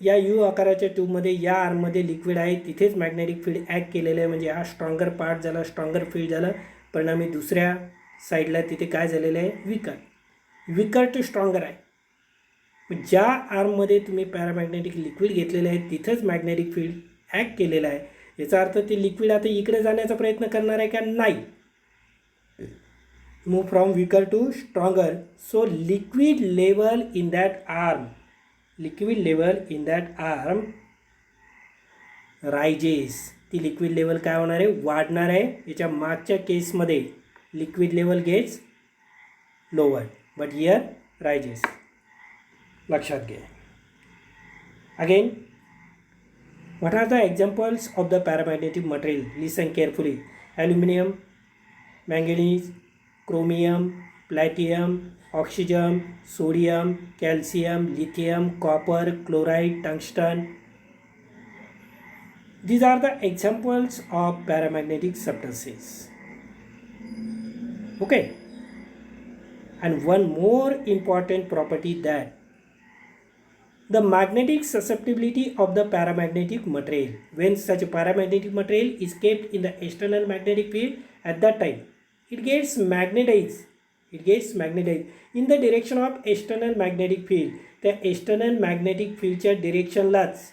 या U आकाराच्या ट्यूबमध्ये या आर्ममध्ये liquid आहे, तिथेच magnetic field act केलेलं आहे, म्हणजे हा स्ट्रॉंगर पार्ट झाला, स्ट्रॉंगर फील्ड झालं. परिणामी दुसऱ्या साईडला तिथे काय झालेलं आहे? विकर टू स्ट्रॉंगर आहे. ज्या आर्ममध्ये तुम्ही पॅरामॅग्नेटिक लिक्विड घेतलेलं आहे तिथंच मॅग्नेटिक फील्ड ॲक्ट केलेलं आहे. याचा अर्थ ते लिक्विड आता इकडे जाण्याचा प्रयत्न करणार आहे का? नाही. Move from weaker to stronger. So liquid level in that arm rises. ती लिक्विड लेवल काय होणार आहे? वाढणार आहे. याच्या मागच्या केसमध्ये liquid level gets lower, but here rises. लक्षात घ्या. Again, what are the examples of the paramagnetic material? Listen carefully. Aluminum, manganese, chromium, platinum, oxygen, sodium, calcium, lithium, copper, chloride, tungsten. These are the examples of paramagnetic substances. Okay. And one more important property, that the magnetic susceptibility of the paramagnetic material. When such a paramagnetic material is kept in the external magnetic field, at that time it gets magnetized in the direction of external magnetic field. त्या external magnetic fieldच्या डिरेक्शनलाच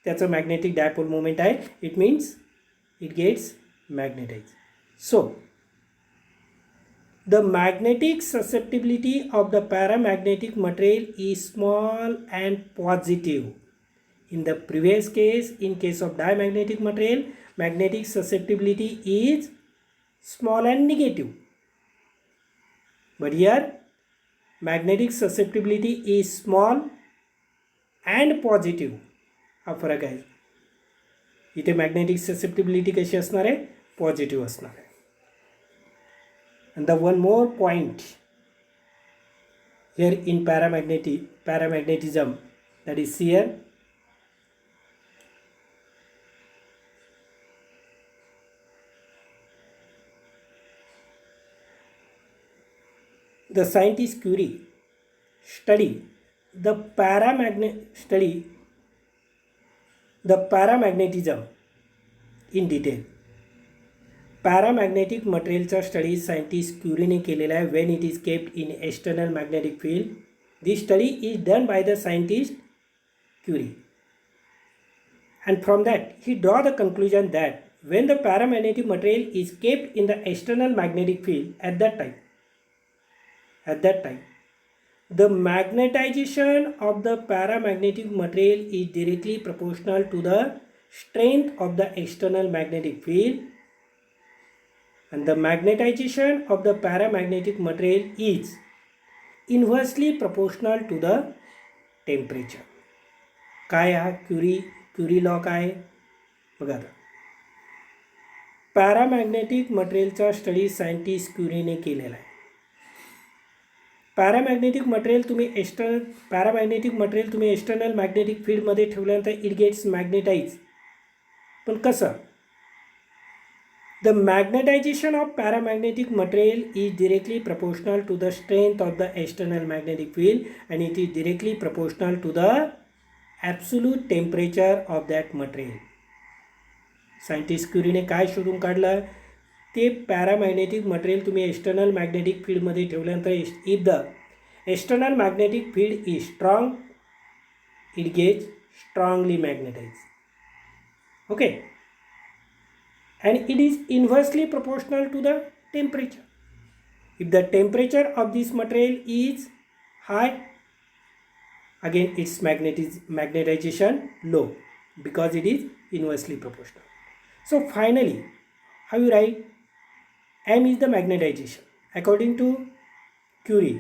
त्याचं magnetic dipole moment आहे. It means it gets magnetize. So the magnetic susceptibility of the paramagnetic material is small and positive. In the previous case, in case of diamagnetic material, magnetic susceptibility is small and negative. But here, magnetic susceptibility is small and positive. हा फरक आहे. इथे magnetic susceptibility कशी असणार आहे? Positive असणार आहे. And the one more point here in paramagnetism, that is here, the scientist Curie study the paramagnetism in detail. Paramagnetic मटेरियलचा स्टडी सायंटिस्ट क्युरीने केलेला आहे when it is kept in external magnetic field. This study is done by the scientist Curie. And from that, he draw the conclusion that when the paramagnetic material is kept in the external magnetic field at that time, the magnetization of the paramagnetic material is directly proportional to the strength of the external magnetic field, and the magnetization of the paramagnetic material is inversely proportional to the temperature. काय हा Curie law काय बघा. आता paramagnetic मटेरियलचा study scientist क्युरीने केलेला आहे. Paramagnetic material तुम्ही एक्सटर्नल मॅग्नेटिक फील्डमध्ये ठेवल्यानंतर इट गेट्स मॅग्नेटाईज. पण कसं? The magnetization of paramagnetic material is directly proportional to the strength of the external magnetic field and it is directly proportional to the absolute temperature of that material. Scientist क्युरीने काय शोधून काढलं? ते paramagnetic material तुम्ही external magnetic फील्डमध्ये ठेवल्यानंतर if the external magnetic field is strong it gets strongly magnetize. Okay. And it is inversely proportional to the temperature. If the temperature of this material is high, again its magnetization low because it is inversely proportional. So finally, how you write? M is the magnetization according to Curie.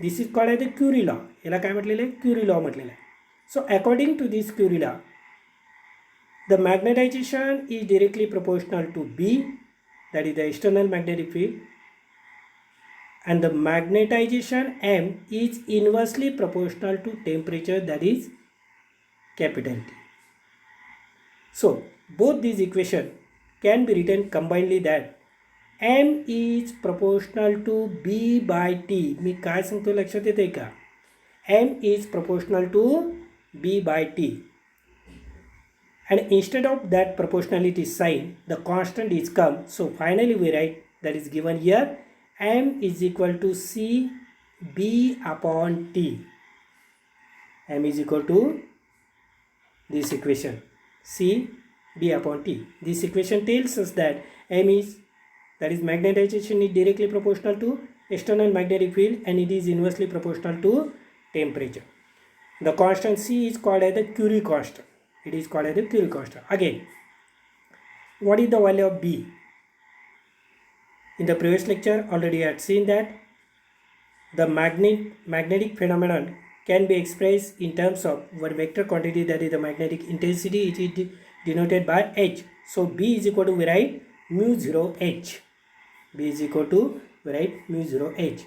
This is called as the Curie law. याला काय म्हटलेलं आहे? Curie law म्हटलेलं आहे. So according to this Curie law, the magnetization is directly proportional to B, that is the external magnetic field, and the magnetization M is inversely proportional to temperature, that is capital T. So both these equations can be written combinedly that M is proportional to B by T. मी काय सांगतो लक्षात येते का? M is proportional to B by T. And instead of that proportionality sign, the constant is come. So finally we write that is given here. M is equal to C B upon T. M is equal to this equation C B upon T. This equation tells us that M is, that is magnetization, is directly proportional to external magnetic field and it is inversely proportional to temperature. The constant C is called as the Curie constant. It is called as the Curie constant. Again, what is the value of B? In the previous lecture already I had seen that the magnetic phenomenon can be expressed in terms of one vector quantity, that is the magnetic intensity. It is denoted by H. So B is equal to, we write mu 0 H. B is equal to, we write mu 0 H.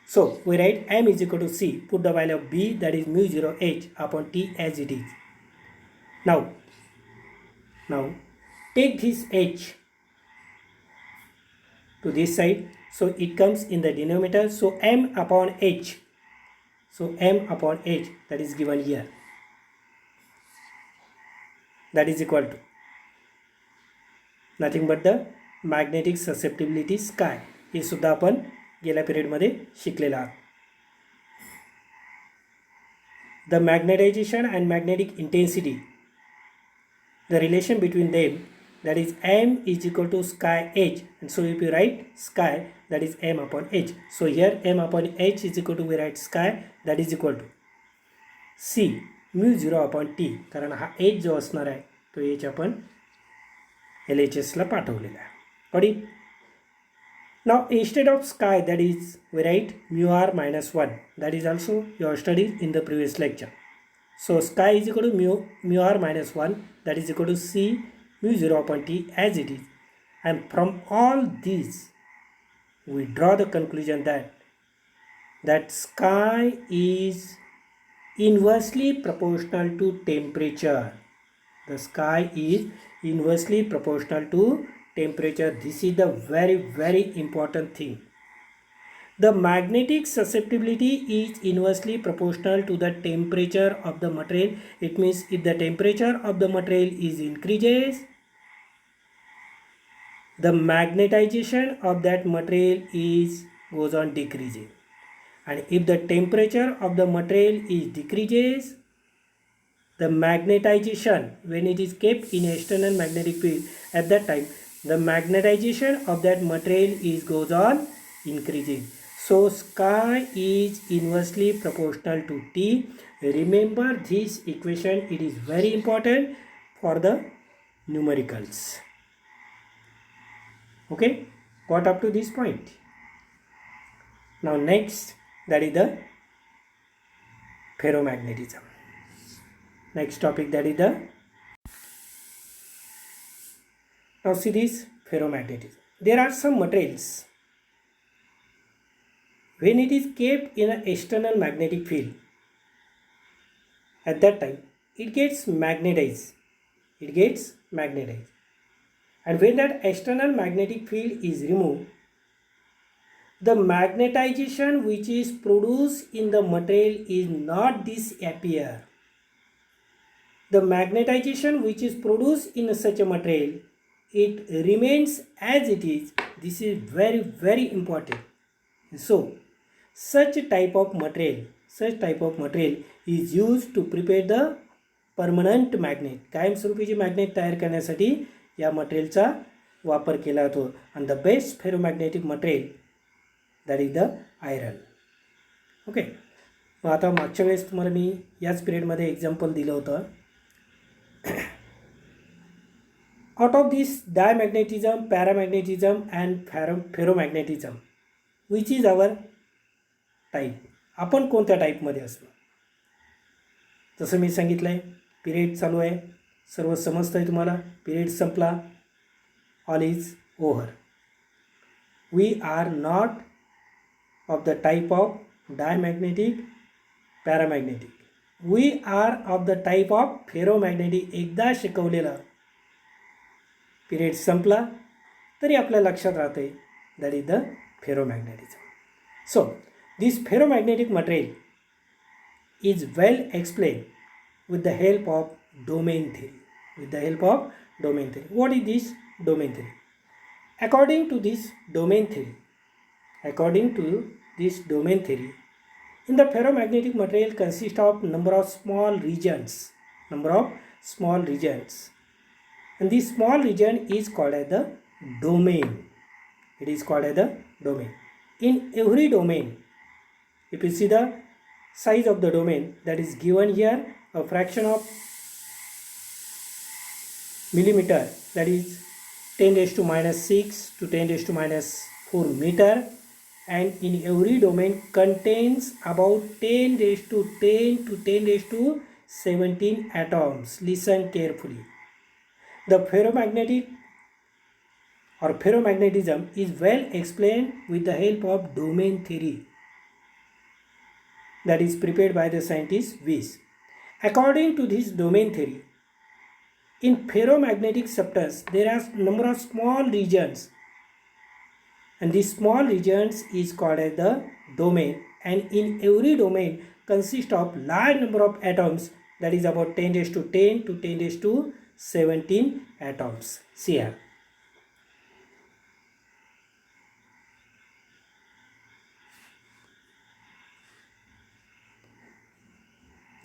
So we write M is equal to C. Put the value of B, that is mu 0 H upon T as it is. Now take this H to this side, so it comes in the denominator. So M upon H, so M upon H, that is given here, that is equal to nothing but the magnetic susceptibility sky. हे सुद्धा आपण गेल्या पिरियडमध्ये शिकलेला आहोत. The magnetization and magnetic intensity, the relation between them, that is M is equal to sky H. And so if you write sky, that is M upon H. So here M upon H is equal to, we write sky, that is equal to C mu 0 upon T. कारण हा H जो असणार आहे तो H आपण LHS ला पाठवलेला आहे. Got it? Now instead of sky, that is we write mu r minus 1. That is also you have studied in the previous lecture. So sky is equal to mu r minus 1, that is equal to C mu 0 upon T as it is. And from all these we draw the conclusion that sky is inversely proportional to temperature. The sky is inversely proportional to temperature. This is the very important thing. The magnetic susceptibility is inversely proportional to the temperature of the material. It means if the temperature of the material is increases, the magnetization of that material is goes on decreasing. And if the temperature of the material is decreases, the magnetization, when it is kept in external magnetic field, at that time the magnetization of that material is goes on increasing. So chi is inversely proportional to T. Remember this equation, it is very important for the numericals. Okay, got up to this point. Now next, that is the ferromagnetism. Next topic, that is the, now see this ferromagnetism. There are some materials, when it is kept in an external magnetic field, at that time it gets magnetized. And when that external magnetic field is removed, the magnetization which is produced in the material is not disappear. The magnetization which is produced in such a material, it remains as it is. This is very, very important. So such type of material is used to prepare the permanent magnet, कायमस्वरूपीचे magnet तयार करण्यासाठी या मटेरियलचा वापर केला जातो. आणि the best ferromagnetic material that is the iron. Okay, मग आता मागच्या वेळेस तुम्हाला मी याच पिरियडमध्ये एक्झाम्पल दिलं होतं. Out of this diamagnetism, paramagnetism and ferromagnetism, which is our type, आपण कोणत्या टाईपमध्ये असतो. जसं मी सांगितलं आहे, पिरियड चालू आहे, सर्व समजतं आहे तुम्हाला, पिरियड संपला, all is over. We are not of the type of diamagnetic, paramagnetic. We are of the type of ferromagnetic. एकदा शिकवलेलं पिरियड संपला तरी आपल्या लक्षात राहते, that is the ferromagnetism. So this ferromagnetic material is well explained with the help of domain theory. What is this domain theory? According to this domain theory, in the ferromagnetic material consists of number of small regions, and this small region is called as the domain. It is called as the domain. In every domain, if you see the size of the domain that is given here, a fraction of millimeter, that is 10 raised to minus 6 to 10 raised to minus 4 meter, and in every domain contains about 10 raised to 10 to 10 raised to 17 atoms. Listen carefully. The ferromagnetism is well explained with the help of domain theory that is prepared by the scientist Weiss. According to this domain theory, in ferromagnetic substance there are number of small regions, and these small regions is called as the domain, and in every domain consists of large number of atoms, that is about 10 raised to 10 to 10 raised to 17 atoms. See here.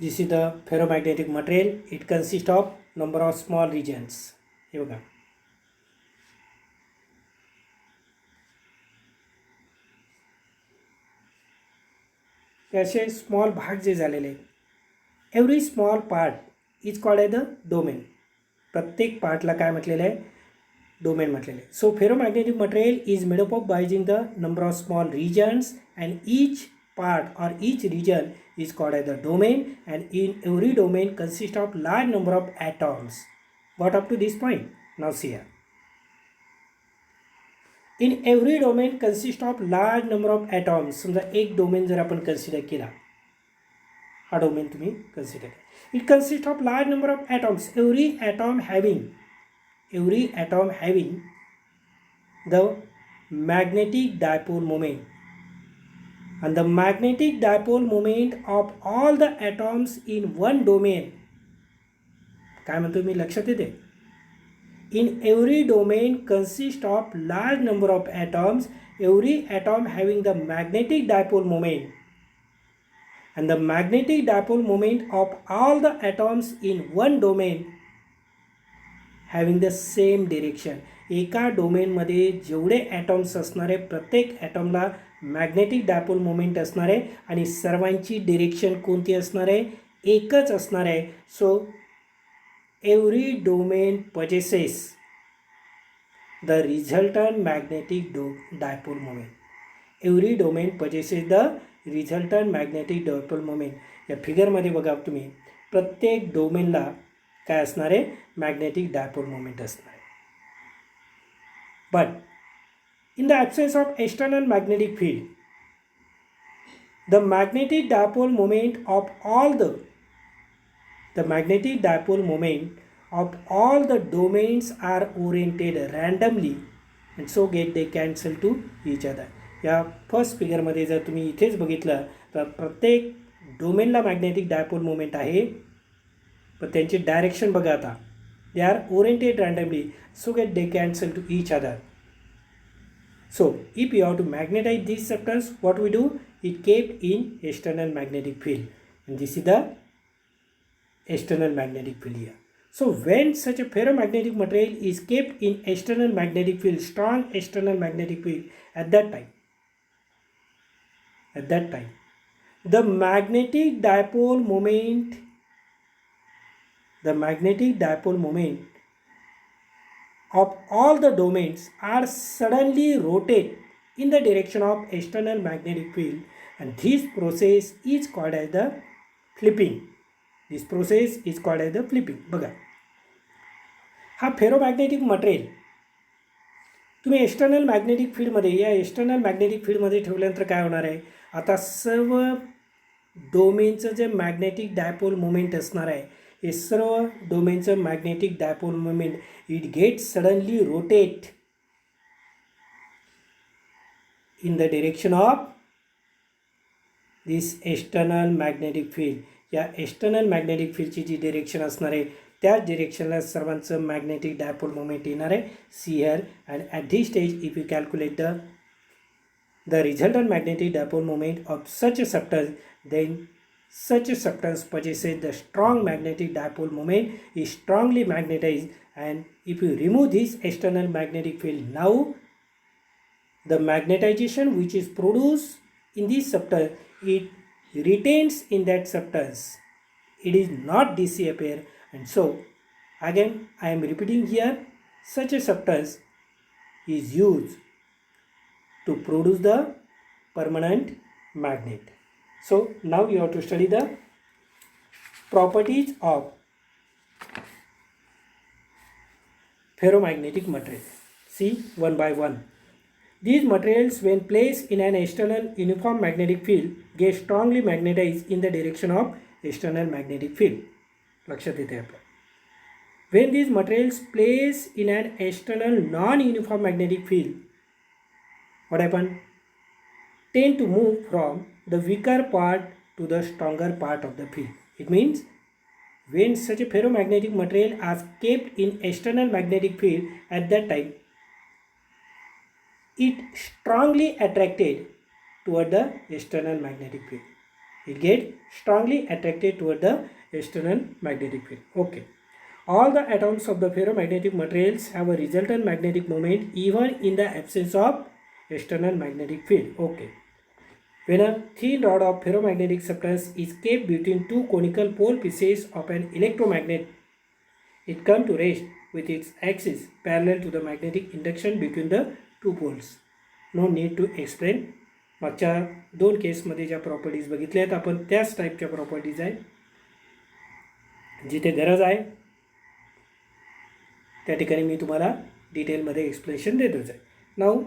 This is the ferromagnetic material. It consists of number of small regions. हे बघा, असे small भाग जे झालेले आहेत, every small part is called as the domain. प्रत्येक पार्टला काय म्हटलेलं आहे, डोमेन म्हटलेलं आहे. So ferromagnetic material is made up of by using the number of small regions, and each part or each region is called as the domain, and in every domain consists of large number of atoms. Got up to this point? Now see here. In every domain consists of large number of atoms. समजा एक domain जर आपण consider केला, हा domain तुम्ही consider करा, it consists of large number of atoms. Every atom having the magnetic dipole moment. and the magnetic dipole moment of all the atoms in one domain. काय म्हणतो मी, लक्षात येते? In every domain consists of large number of atoms, every atom having the magnetic dipole moment, and the magnetic dipole moment of all the atoms in one domain having the same direction. एका डोमेनमध्ये जेवढे ॲटॉम्स असणारे प्रत्येक ॲटॉमला magnetic dipole moment असणार आहे आणि सर्वांची direction कोणती असणार आहे, एकच असणार आहे. So every domain possesses the resultant magnetic dipole moment. Every domain possesses the resultant magnetic dipole moment. या फिगरमध्ये बघा तुम्ही, प्रत्येक डोमेनला काय असणार आहे, मॅग्नेटिक डायपोल मोमेंट असणार आहे. But in the absence of external magnetic field, the magnetic dipole moment of all the magnetic dipole moment of all the domains are oriented randomly and so get they cancel to each other. या first फिगरमध्ये जर तुम्ही इथेच बघितलं तर प्रत्येक डोमेनला magnetic dipole moment आहे, पण त्यांची डायरेक्शन बघा आता, they are oriented randomly so get they cancel to each other. So if you have to magnetize these substance, what we do, it kept in external magnetic field, and this is the external magnetic field here. So when such a ferromagnetic material is kept in external magnetic field, strong external magnetic field, at that time the magnetic dipole moment of all the domains are suddenly rotate in the direction of external magnetic field, and this process is called as the flipping. बघा, हा ferromagnetic material तुम्ही external magnetic फील्डमध्ये, या external magnetic फील्डमध्ये ठेवल्यानंतर काय होणार आहे, आता सर्व डोमेनचं जे मॅग्नेटिक डायपोल मोमेंट असणार आहे, हे सर्व डोमेनचं magnetic dipole moment it get suddenly rotate in the direction of this external magnetic field. या एक्सटर्नल मॅग्नेटिक फील्डची जी डिरेक्शन असणार आहे त्याच डिरेक्शनला सर्वांचं मॅग्नेटिक डायपोल मोमेंट येणार आहे. See here, and at this stage if you calculate the resultant magnetic dipole moment of such a substance, then such a substance possesses the strong magnetic dipole moment, is strongly magnetized, and if you remove this external magnetic field, now the magnetization which is produced in this substance, it retains in that substance, it is not disappear. And so again I am repeating here, such a substance is used to produce the permanent magnet. So now you have to study the properties of ferromagnetic material. See one by one. These materials, when placed in an external uniform magnetic field, get strongly magnetized in the direction of external magnetic field. लक्षात येते आपलं. When these materials placed in an external non-uniform magnetic field, what happen? Tend to move from the weaker part to the stronger part of the field. It means when such a ferromagnetic material is kept in external magnetic field, at that time it strongly attracted toward the external magnetic field. It gets strongly attracted toward the external magnetic field. Okay. All the atoms of the ferromagnetic materials have a resultant magnetic moment even in the absence of external magnetic field. Okay. When a thin rod of ferromagnetic substance is kept between two conical pole pieces of an electromagnet, it comes to rest with its axis parallel to the magnetic induction between the two poles. No need to explain. मागच्या दोन केसमध्ये ज्या properties बघितल्या आहेत आपण त्याच टाईपच्या properties आहेत. जिथे गरज आहे त्या ठिकाणी मी तुम्हाला डिटेलमध्ये एक्सप्लेनेशन देतोच आहे. नाऊ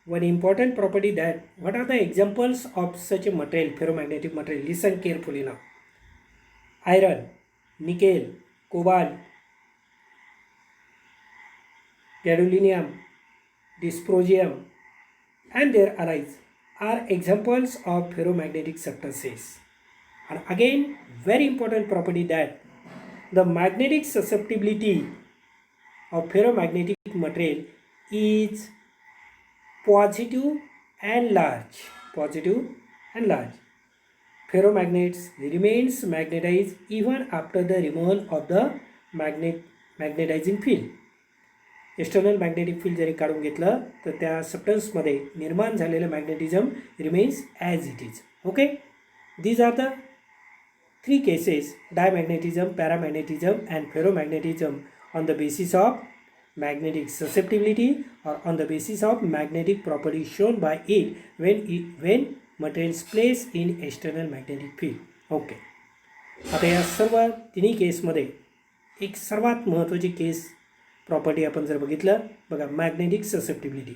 one important property, that what are the examples of such a material, ferromagnetic material? Listen carefully now. Iron, nickel, cobalt, gadolinium, dysprosium and their alloys. are examples of ferromagnetic substances. And again, very important property that the magnetic susceptibility of ferromagnetic material is positive and large. Positive and large. Ferromagnets remains magnetized even after the removal of the magnetizing field. External magnetic field जरी काढून घेतलं तर त्या सबस्टन्समध्ये निर्माण झालेलं magnetism remains as it is. Okay, these are the 3 cases: diamagnetism, paramagnetism and ferromagnetism on the basis of magnetic susceptibility or on the basis of magnetic properties shown by it when materials placed in external magnetic field. Okay, आता या सर्व तिन्ही केसमध्ये एक सर्वात महत्त्वाची case property आपण जर बघितलं बघा, magnetic susceptibility.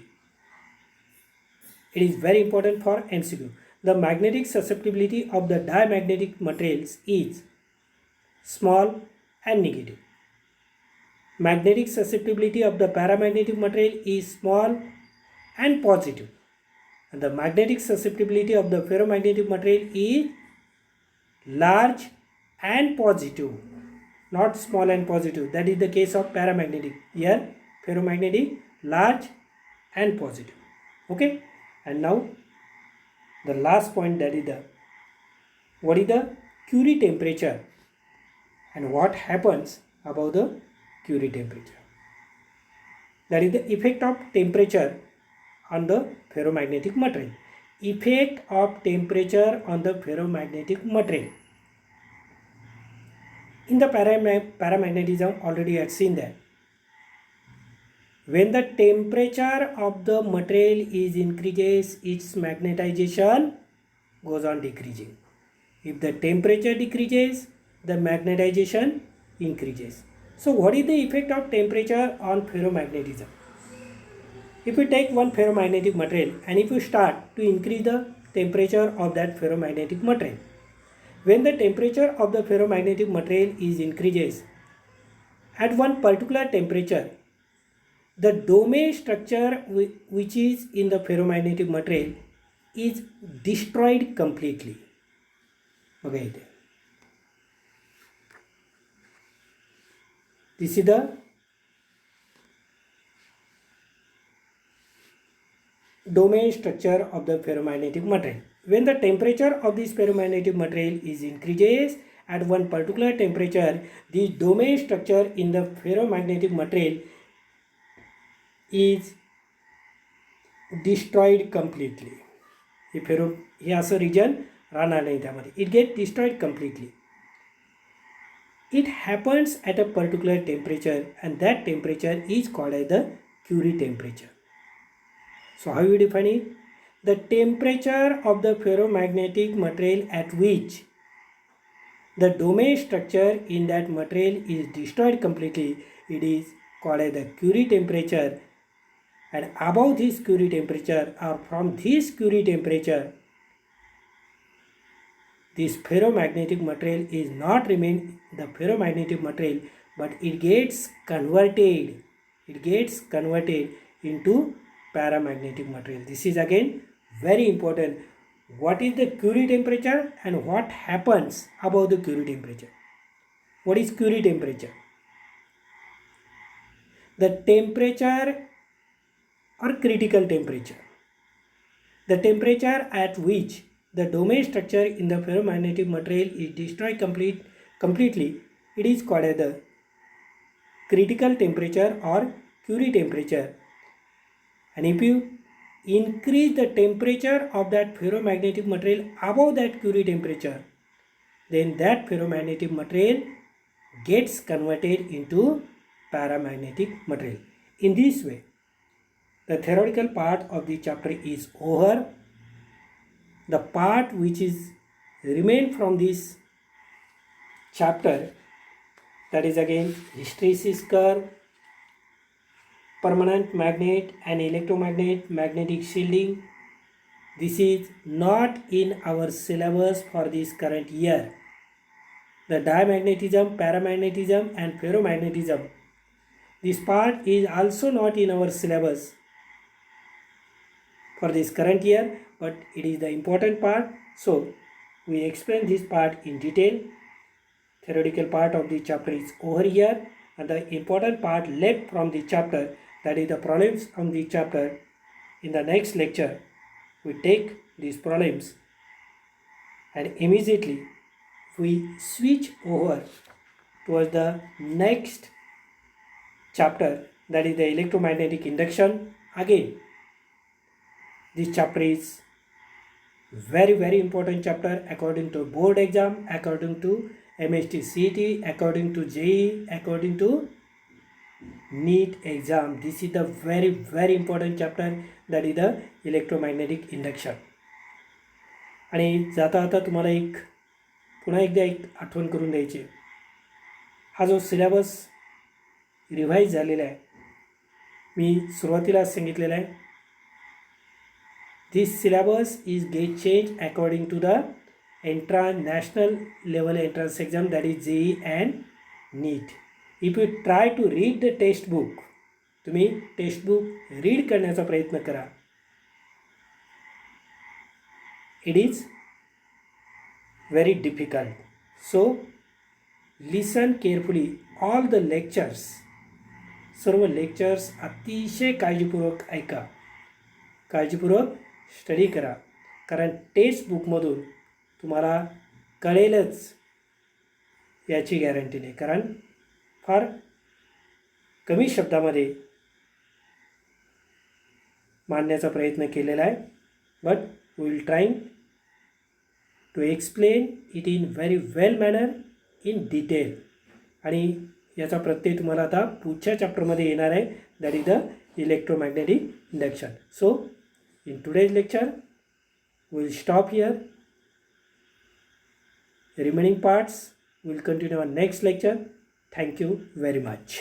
It is very important for MCQ. The magnetic susceptibility of the diamagnetic materials is small and negative. Magnetic susceptibility of the paramagnetic material is small and positive. And the magnetic susceptibility of the ferromagnetic material is large and positive, not small and positive. That is the case of paramagnetic. Here, ferromagnetic, large and positive. Okay, and now the last point, that is what is the Curie temperature and what happens above the Curie temperature. That is the effect of temperature on the ferromagnetic material. Effect of temperature on the ferromagnetic material. In the paramagnetism, already I had seen that when the temperature of the material is increases, its magnetization goes on decreasing. If the temperature decreases, the magnetization increases. So what is the effect of temperature on ferromagnetism? If you take one ferromagnetic material and if you start to increase the temperature of that ferromagnetic material, when the temperature of the ferromagnetic material is increases, at one particular temperature, the domain structure which is in the ferromagnetic material is destroyed completely. Okay, this is the domain structure of the ferromagnetic material. When the temperature of this ferromagnetic material is increases, at one particular temperature, the domain structure in the ferromagnetic material is destroyed completely. If हे असं region राहणार नाही त्यामध्ये, it gets destroyed completely. It happens at a particular temperature and that temperature is called as the Curie temperature. So how you define it? The temperature of the ferromagnetic material at which the domain structure in that material is destroyed completely, it is called as the Curie temperature. And above this Curie temperature or from this Curie temperature, this ferromagnetic material is not remain the ferromagnetic material, but it gets converted into paramagnetic material. This is again very important. What is the Curie temperature and what happens above the Curie temperature? What is Curie temperature? The temperature or critical temperature. The temperature at which the domain structure in the ferromagnetic material is destroyed completely, it is called as the critical temperature or Curie temperature. And if you increase the temperature of that ferromagnetic material above that Curie temperature, then that ferromagnetic material gets converted into paramagnetic material. In this way, the theoretical part of the chapter is over. The part which is remained from this chapter, that is again hysteresis curve, permanent magnet and electromagnet, magnetic shielding. This is not in our syllabus for this current year. The diamagnetism, paramagnetism and ferromagnetism, this part is also not in our syllabus for this current year, but it is the important part. So we explain this part in detail. Theoretical part of the chapter is over here, and the important part left from the chapter, that is the problems on the chapter. In the next lecture, we take these problems and immediately we switch over towards the next chapter, that is the electromagnetic induction. Again, this chapter is very important chapter according to board exam, according to MST CET, according to JEE, according to NEET exam. This is the very important chapter, that is the electromagnetic induction. आणि जाता जाता तुम्हाला पुन्हा एकदा आठवण करून द्यायची. हा जो सिलेबस रिवाइज झालेला आहे, मी सुरुवातीला सांगितलेला आहे, this syllabus is get change according to the national level entrance exam, that is JEE and NEET. If you try to read the text book, तुम्ही टेक्स्ट बुक रीड करण्याचा प्रयत्न करा. It is very difficult. So listen carefully all the lectures. सर्व lectures अतिशय काळजीपूर्वक ऐका, काळजीपूर्वक study करा, कारण टेक्स्ट बुकमधून तुम्हाला कळेलच याची गॅरंटी नाही, कारण फार कमी शब्दामध्ये मांडण्याचा प्रयत्न केलेला आहे. But we will trying to explain it in very well manner, in detail. आणि याचा प्रत्यय तुम्हाला आता पुढच्या चॅप्टरमध्ये येणार आहे, that is the electromagnetic induction. So in today's lecture we will stop here. Remaining parts will continue on next lecture. Thank you very much.